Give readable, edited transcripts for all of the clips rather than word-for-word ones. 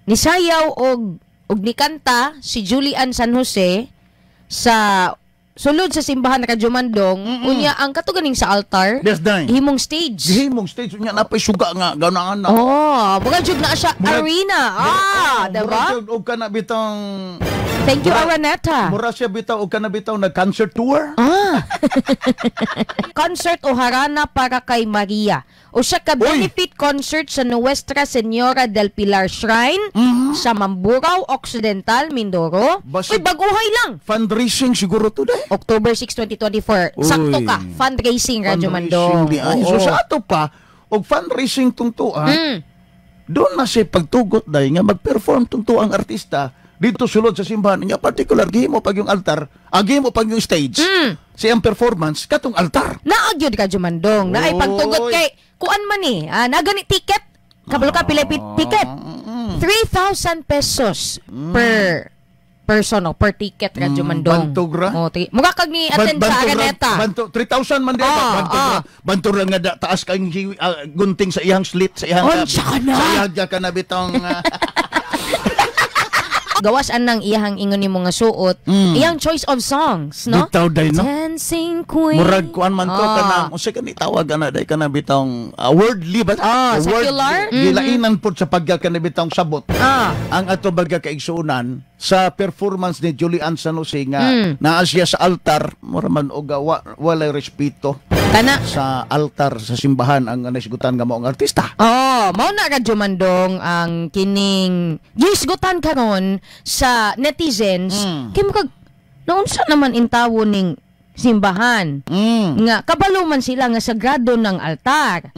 nisayaw og nikanta si Julian San Jose sa sulod sa simbahan na Kadyumandong, unya ang katuganing sa altar, himong stage. Himong stage, unya napay suga nga, ganahan na. Oh, mga jug na siya arena. Diba? Og ka na bitang... Thank you, Araneta. Mura siya bitaw, og ka na bitaw nag-concert tour. Concert o harana para kay Maria. O siya ka-benefit concert sa Nuestra Señora del Pilar Shrine sa Mamburao Occidental, Mindoro. Uy, baguhay lang. Fundraising siguro today. October 6, 2024. Sakto ka. Fundraising, Radyo Mandong. So sa ato pa, og fundraising tungtuan, doon na siya pagtugot dahil nga mag-perform tungtuang artista dito sulod sa simbahan. Nga particular, gihimo pag yung altar, gihimo pag yung stage, siyang performance, katong altar. Naagyod ka, Jumandong. Na ay pagtugot kay, kuan man nagani ticket. Kabalo ka, pilipit ticket. 3,000 pesos per person o per ticket, Radyo Mandong. Bantugra? Mukha kag ni attend sa Araneta. 3,000 man din. Bantugra nga taas kang gunting sa iyang slit, sa iyang sa iyang ka na bitong... Gawas anang iyang ingon ni mga suot, iyang choice of songs, no? Bitaw day, no? Dancing Queen. Murag kuan man to kana, unsa ka ni tawag ana day kana bitong wordly ba? Secular. Gilainan pud sa pagka kana bitong sabot. Ang ato baga kaigsuunan sa performance ni Julian San Jose nga naa siya sa altar, mura man og walay respeto. Kana sa altar sa simbahan ang naisgutan nga maong artista. Mao na Radyo Mandong ang kining gisgutan karon sa netizens. Kay mo kag naunsa naman intawo ning simbahan. Nga kabalo man sila nga sagrado ng altar.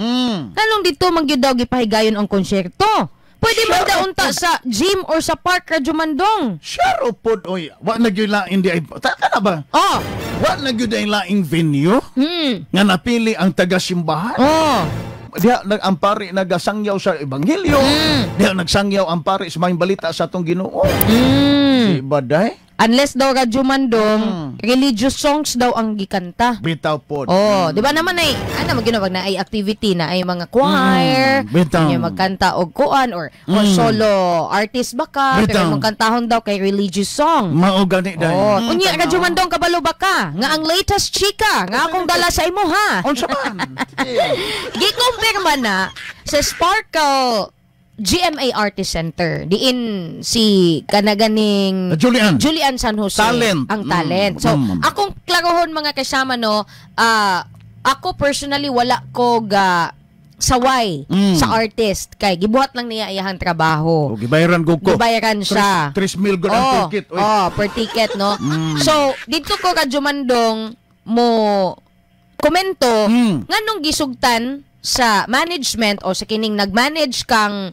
Kanong dito man gyud daw gipahigayon ang konsyerto. Pwede man daunta sa gym or sa park, Radyo Mandong. Sure pod oy, wa na gyud lain di ay kana ba? Wa na gyud ay laing venue. Nga napili ang taga-simbahan. Diha nag-ampari nagasangyaw sa ebanghelyo. Diha nagsangyaw ang pari sa mga balita sa atong Ginoo. Diba day? Unless daw Radyo Mandong, religious songs daw ang gikanta. Bitaw pod. Di ba naman ay ano maginawag na ay activity na ay mga choir, nya magkanta og kuan or solo artist baka, pero magkantahon daw kay religious song. Mao gani dai. Unya Radyo Mandong kabalo baka nga ang latest chika nga akong dala sa imo ha. Unsa man? Gikumpirma na sa Sparkle GMA Artist Center. Diin si kanaganing Julian San Jose ang talent. So, akong klarohon mga kasama no, ako personally wala ko saway sa artist kay gibuhat lang niya iyang trabaho. Gibayaran ko. Gibayaran siya. 3,000 ang ticket. Per ticket no. So, dito ko Radyo Mandong mo komento nganong gisugtan sa management o sa kining nag-manage kang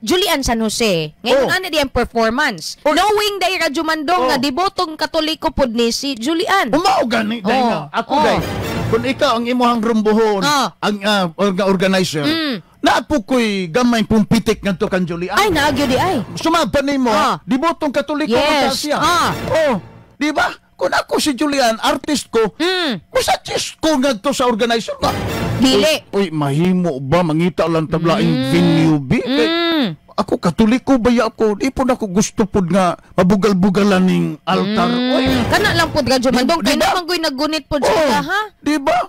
Julian San Jose ngayon ano di ang performance knowing day Radyo Mandong nga dibotong katoliko pod ni si Julian umao gani day nga ako day kung ikaw ang imuhang rumbuhon ang organizer naapo ko'y gamay pumpitik nga to kan Julian ay naagyo di ay sumapa nimo dibotong katoliko ka siya di ba? Kung ako si Julian, artist ko, musuggest ko nga to sa organizer ba? Dili. Uy, mahimo ba? Mangita lang tablaing venue, bi? Ako, katoliko ba ako? Di po na ako gusto po nga mabugal-bugalan ng altar. Kana lang po, Radyo Mandong. Kaya naman ko'y naggunit po siya, ha? Di ba?